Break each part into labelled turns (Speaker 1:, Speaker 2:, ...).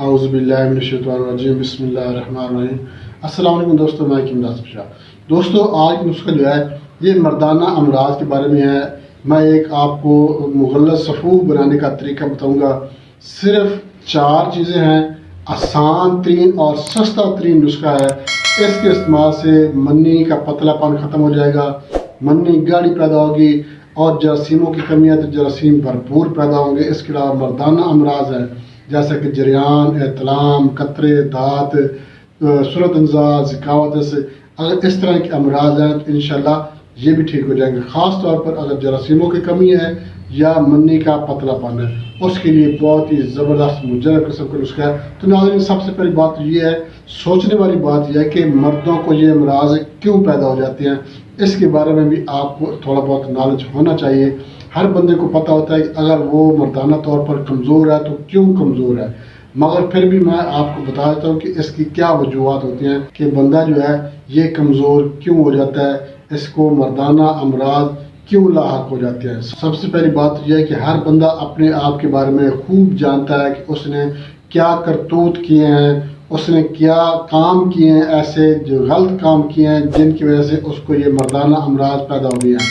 Speaker 1: औज़ुबिल्लाहिमिनश्शैतानिर्रजीम बिस्मिल्लाहिर्रहमानिर्रहीम। अस्सलाम वालेकुम दोस्तों, मैं हकीम नासिफ शाह। दोस्तों, आज का नुस्खा जो है ये मर्दाना अमराज के बारे में है। मैं एक आपको मुग़ल्लज़ सफ़ूफ़ बनाने का तरीका बताऊंगा। सिर्फ 4 चीज़ें हैं, आसान तरीन और सस्ता तरीन नुस्खा है। इसके इस्तेमाल से मन्नी का पतलापन ख़त्म हो जाएगा, मन्नी गाढ़ी पैदा होगी और जरासीमों की कमी है तो जरासीम भरपूर पैदा होंगे। इसके अलावा मर्दाना अमराज है जैसा कि जरियान, एतलाम, कतरे, दात, सूरत अंजाज, ज़िकावत। अगर इस तरह के अमराज हैं तो इंशाल्लाह ये भी ठीक हो जाएंगे। ख़ास तौर पर अगर जरासीमों की कमी है या मन्नी का पतलापन है, उसके लिए बहुत ही ज़बरदस्त मुजरब किस्म का नुस्खा है। तो नाज़रीन, सबसे पहली बात ये है, सोचने वाली बात यह है कि मर्दों को ये अमराज क्यों पैदा हो जाते हैं। इसके बारे में भी आपको थोड़ा बहुत नॉलेज होना चाहिए। हर बंदे को पता होता है कि अगर वो मर्दाना तौर पर कमज़ोर है तो क्यों कमज़ोर है, मगर फिर भी मैं आपको बता देता हूँ कि इसकी क्या वजूहत होती हैं कि बंदा जो है ये कमज़ोर क्यों हो जाता है, इसको मर्दाना अमराज क्यों लाहक हो जाते हैं। सबसे पहली बात यह है कि हर बंदा अपने आप के बारे में खूब जानता है कि उसने क्या करतूत किए हैं, उसने क्या काम किए हैं, ऐसे जो गलत काम किए हैं जिनकी वजह से उसको ये मर्दाना अमराज पैदा हो गए हैं।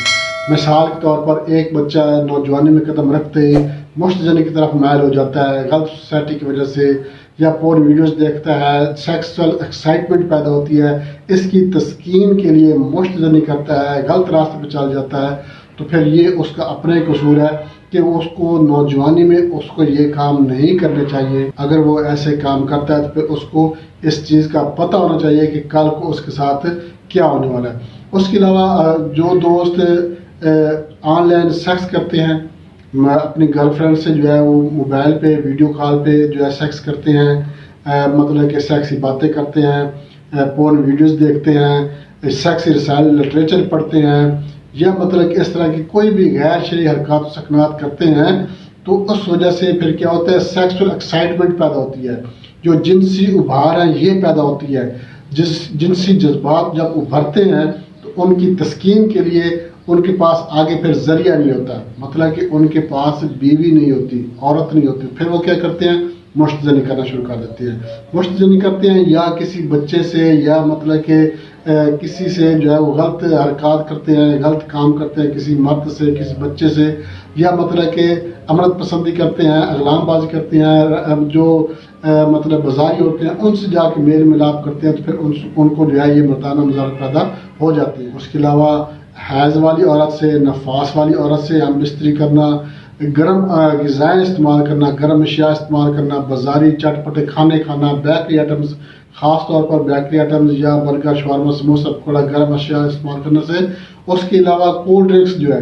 Speaker 1: मिसाल के तौर पर एक बच्चा नौजवानी में कदम रखते ही मुश्तजनी की तरफ मायल हो जाता है गलत सोसाइटी की वजह से, या पोर्न वीडियोस देखता है, सेक्सुअल एक्साइटमेंट पैदा होती है, इसकी तस्कीन के लिए मुश्तजनी करता है, गलत रास्ते पर चल जाता है, तो फिर ये उसका अपना ही कसूर है कि उसको नौजवानी में उसको ये काम नहीं करने चाहिए। अगर वो ऐसे काम करता है तो फिर उसको इस चीज़ का पता होना चाहिए कि कल को उसके साथ क्या होने वाला है। उसके अलावा जो दोस्त ऑनलाइन सेक्स करते हैं, मैं अपनी गर्लफ्रेंड से जो है वो मोबाइल पे वीडियो कॉल पे जो है सेक्स करते हैं, मतलब कि सेक्सी बातें करते हैं, पोर्न वीडियोस देखते हैं, सेक्सी रसायल लिटरेचर पढ़ते हैं, या मतलब कि इस तरह की कोई भी गैर शरई हरकत सकनात करते हैं, तो उस वजह से फिर क्या होता है, सेक्सुअल एक्साइटमेंट पैदा होती है, जो जिनसी उभार है ये पैदा होती है। जिनसी जज्बात जब उभरते हैं तो उनकी तस्कीन के लिए उनके पास आगे फिर जरिया नहीं होता, मतलब कि उनके पास बीवी नहीं होती, औरत नहीं होती। फिर वो क्या करते हैं, मुश्तजनी करना शुरू कर देते हैं। मुश्तजनी करते हैं या किसी बच्चे से, या मतलब कि किसी से जो है वो गलत हरकत करते हैं, गलत काम करते हैं, किसी मर्द से, किसी बच्चे से, या मतलब कि अमृत पसंदी करते हैं, अगलामबाजी करते हैं, जो मतलब बाजारी होते हैं उनसे जाके मेल मिलाप करते हैं, तो फिर उनको जो है ये मर्दाना अमराज पैदा हो जाते हैं। उसके अलावा हैज़ वाली औरत से, नफास वाली औरत से हम बिस्तरी करना, गर्म ग़िज़ाएँ इस्तेमाल करना, गर्म अशिया इस्तेमाल करना, बाज़ारी चटपटे खाने खाना, बेकरी आइटम्स, ख़ास तौर पर बेकरी आइटम्स या बर्गर, शवारमा, समोसा, पकौड़ा, गर्म अशिया इस्तेमाल करने से। उसके अलावा कोल्ड ड्रिंक्स जो है,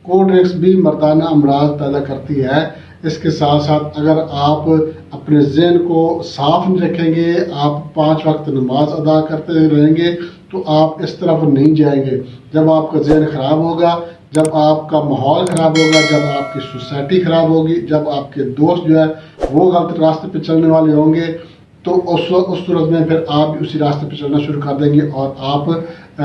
Speaker 1: कोल्ड ड्रिंक्स भी मर्दाना अमराज पैदा करती है। इसके साथ साथ अगर आप अपने ज़हन को साफ नहीं रखेंगे, आप 5 वक्त नमाज अदा करते रहेंगे तो आप इस तरफ नहीं जाएंगे। जब आपका ज़हन ख़राब होगा, जब आपका माहौल ख़राब होगा, जब आपकी सोसाइटी ख़राब होगी, जब आपके दोस्त जो है वो गलत रास्ते पे चलने वाले होंगे, तो उस सूरत में फिर आप भी उसी रास्ते पे चलना शुरू कर देंगे और आप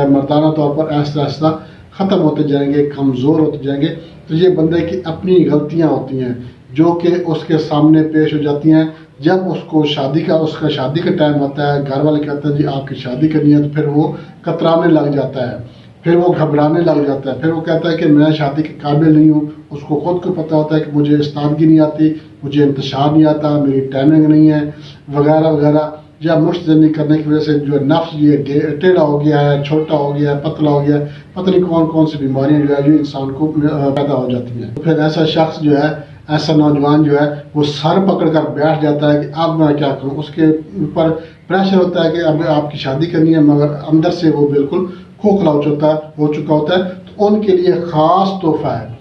Speaker 1: मर्दाना तौर पर आहिस्ता आहिस्ता ख़त्म होते जाएंगे, कमज़ोर होते जाएंगे। तो ये बंदे की अपनी गलतियाँ होती हैं जो कि उसके सामने पेश हो जाती हैं। जब उसका शादी का टाइम आता है, घर वाले कहते हैं जी आपकी शादी करनी है, तो फिर वो कतराने लग जाता है, फिर वो घबराने लग जाता है, फिर वो कहता है कि मैं शादी के काबिल नहीं हूँ। उसको खुद को पता होता है कि मुझे इस्तादगी नहीं आती, मुझे इंतशार नहीं आता, मेरी टाइमिंग नहीं है, वगैरह वगैरह। या मुश्तजनी करने की वजह से जो नफ्स ये टेढ़ा हो गया है, छोटा हो गया है, पतला हो गया है, पता नहीं कौन कौन सी बीमारियाँ जो है जो इंसान को पैदा हो जाती हैं। तो फिर ऐसा शख्स जो है, ऐसा नौजवान जो है वो सर पकड़ कर बैठ जाता है कि अब मैं क्या करूं। उसके ऊपर प्रेशर होता है कि अब आपकी शादी करनी है, मगर अंदर से वो बिल्कुल खोखला हो चुका होता है। तो उनके लिए ख़ास तोहफा है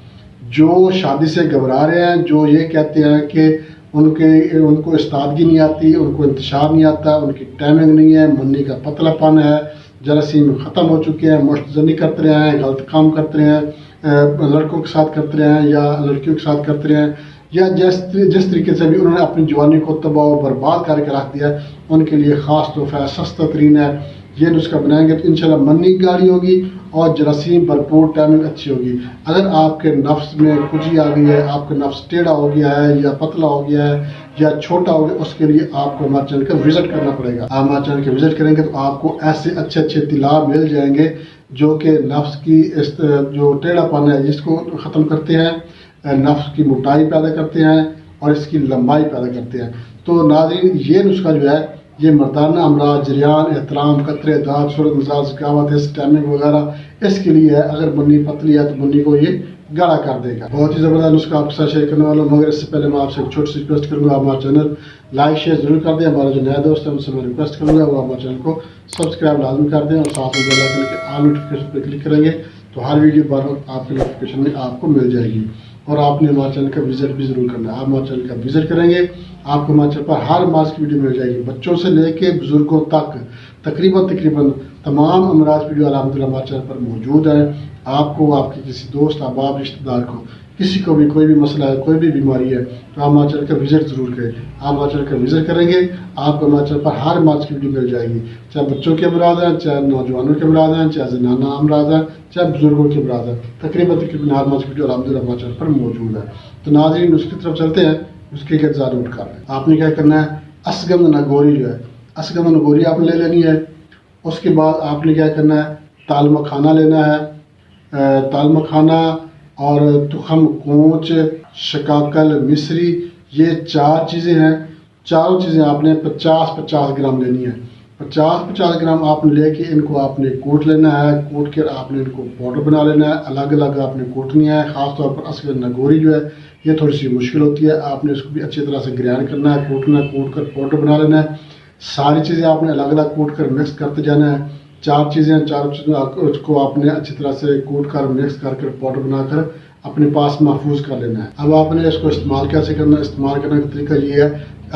Speaker 1: जो शादी से घबरा रहे हैं, जो ये कहते हैं कि उनको इस्तादगी नहीं आती, उनको इंतशार नहीं आता, उनकी टाइमिंग नहीं है, मन्नी का पतलापन है, जरासीम ख़त्म हो चुके हैं, मुश्तजनी करते रहे हैं, गलत काम करते रहे हैं, लड़कों के साथ करते रहे हैं या लड़कियों के साथ करते रहे हैं, या जिस तरीके से भी उन्होंने अपनी जवानी को तबाह बर्बाद करके रख दिया, उनके लिए ख़ास तोहफा सस्ता तरीन है। یہ نسخہ بنائیں گے تو انشاءاللہ منی گاڑی ہوگی اور جراثیم بھرپور ٹائمنگ اچھی ہوگی. اگر آپ کے نفس میں کھجی آ گئی ہے، آپ کا نفس ٹیڑھا ہو گیا ہے یا پتلا ہو گیا ہے یا چھوٹا ہو گیا، اس کے لیے آپ کو ہمارے چینل کا وزٹ کرنا پڑے گا. آپ ہمارے چینل کا وزٹ کریں گے تو آپ کو ایسے اچھے اچھے اطلاع مل جائیں گے جو کہ نفس کی جو ٹیڑھا پن ہے اس کو ختم کرتے ہیں، نفس کی موٹائی پیدا کرتے ہیں اور اس کی لمبائی پیدا کرتے ہیں. تو ناظرین یہ نسخہ جو ہے یہ مردانہ امراض، جریان، احتلام، قطرے داد، صورت نزال، ذکاوت، اسٹیمنگ وغیرہ اس کے لیے ہے. اگر منی پتلی ہے تو منی کو یہ گاڑا کر دے گا. بہت ہی زبردست نسخہ آپ کے ساتھ شیئر کرنے والا ہوں، مگر اس سے پہلے میں آپ سے ایک چھوٹی سی ریکویسٹ کروں گا، آپ ہمارا چینل لائک شیئر ضرور کر دیں. ہمارے جو نئے دوست ہیں ان سے میں ریکویسٹ کروں گا وہ ہمارے چینل کو سبسکرائب لازم کر دیں اور ساتھ میں بیل آئیکن کے آل نوٹیفیکیشن پہ کلک کریں گے تو ہر ویڈیو بار وقت آپ کے نوٹیفیکیشن میں آپ کو مل جائے گی. اور آپ نے ہمارے چینل کا وزٹ بھی ضرور کرنا ہے. آپ ہمارے چینل کا وزٹ کریں گے آپ کو ہمارے چینل پر ہر مارچ کی ویڈیو مل جائے گی، بچوں سے لے کے بزرگوں تک تقریباً تمام امراض ویڈیو الحمدللہ ہمارے چینل پر موجود ہیں. آپ کو، آپ کے کسی دوست، احباب، رشتہ دار کو، کسی کو بھی کوئی بھی مسئلہ ہے، کوئی بھی بیماری ہے تو آپ ہمارے چینل کا وزٹ ضرور کریں. آپ ہمارے چینل کا وزٹ کریں گے آپ کو ہمارے چینل پر ہر مارچ کی ویڈیو مل جائے گی، چاہے بچوں کے امراض ہیں، چاہے نوجوانوں کے امراض ہیں، چاہے زنانہ امراض ہیں، چاہے بزرگوں کے امراض ہیں. تقریباً ہر مارچ کی ویڈیو الحمدللہ ہمارے چینل پر موجود ہے. تو ناظرین اس کی طرف چلتے ہیں، اس کے اجزاء نوٹ کر لیں. آپ نے کیا کرنا ہے، اسگند نگوری جو ہے اسگند نگوری آپ نے لے لینی ہے. اس کے بعد آپ نے کیا کرنا ہے، تال مکھانا لینا ہے. تال مکھانا اور تخم کونچ، شکاکل، مصری، یہ 4 چیزیں ہیں. چاروں چیزیں آپ نے 50-50 گرام لینی ہے. 50-50 گرام آپ نے لے کے ان کو آپ نے کوٹ لینا ہے. کوٹ کے آپ نے ان کو پاؤڈر بنا لینا ہے. الگ الگ آپ نے کوٹنی ہے. خاص طور پر اسگند نگوری جو ہے یہ تھوڑی سی مشکل ہوتی ہے. آپ نے اس کو بھی اچھی طرح سے گرائنڈ کرنا ہے، کوٹنا ہے، کوٹ کر پاؤڈر بنا لینا ہے. ساری چیزیں آپ نے الگ الگ کوٹ کر مکس کرتے جانا ہے. 4 چیزیں ہیں، چاروں چیزوں کو آپ نے اچھی طرح سے کوٹ کر مکس کر پاؤڈر بنا کر اپنے پاس محفوظ کر لینا ہے. اب آپ نے اس کو استعمال کیسے کرنا ہے، استعمال کرنے کا طریقہ یہ ہے،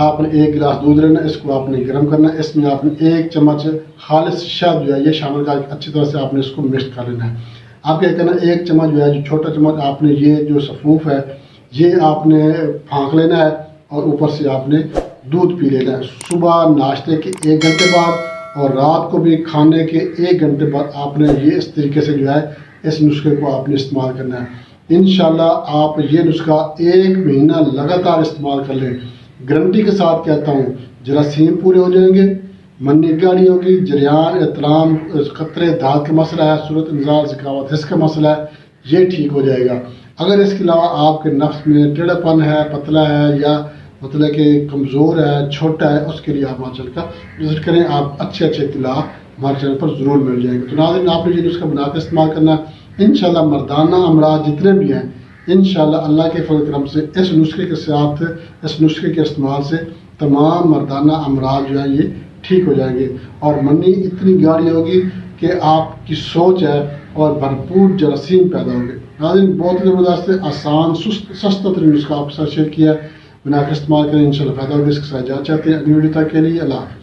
Speaker 1: آپ نے 1 گلاس دودھ لینا ہے، اس کو آپ نے گرم کرنا ہے. اس میں آپ نے 1 چمچ خالص شہد جو ہے یہ شامل کر کے اچھی طرح سے آپ نے اس کو مکس کر لینا ہے. آپ کیا کرنا ہے، 1 چمچ جو ہے جو چھوٹا چمچ آپ نے یہ جو سفوف ہے یہ آپ نے پھانک لینا ہے اور اوپر سے آپ نے دودھ پی لینا ہے. صبح ناشتے کے 1 گھنٹے بعد اور رات کو بھی کھانے کے 1 گھنٹے بعد آپ نے یہ اس طریقے سے جو ہے اس نسخے کو آپ نے استعمال کرنا ہے. انشاءاللہ آپ یہ نسخہ 1 مہینہ لگاتار استعمال کر لیں. گارنٹی کے ساتھ کہتا ہوں جراثیم پورے ہو جائیں گے، منی گاڑی ہوگی، جریان، احتلام، قطرے داد کا مسئلہ ہے، صورت نزال، ذکاوت اس کا مسئلہ ہے، یہ ٹھیک ہو جائے گا. اگر اس کے علاوہ آپ کے نفس میں ٹیڑھا پن ہے، پتلا ہے یا مطلب کہ کمزور ہے، چھوٹا ہے، اس کے لیے آپ ہمارے چینل کا وزٹ کریں. آپ اچھے اطلاع ہمارے چینل پر ضرور مل جائیں گے. تو ناظرین آپ نے یہ نسخہ بنا کے استعمال کرنا ہے. انشاءاللہ مردانہ امراض جتنے بھی ہیں انشاءاللہ اللہ کے فضل و کرم سے اس نسخے کے ساتھ، اس نسخے کے استعمال سے تمام مردانہ امراض جو ہیں یہ ٹھیک ہو جائیں گے اور منی اتنی گاڑی ہوگی کہ آپ کی سوچ ہے اور بھرپور جراثیم پیدا ہوں گے. ناظرین بہت ہی زبردست آسان سستا ترین نسخہ آپ کے ساتھ شیئر کیا ہے. بنا کر استعمال کریں، انشاءاللہ فائدہ ہوگا. اس کے ساتھ اجازت چاہتے ہیں اگلی ویڈیو تک کے لیے اللہ حافظ.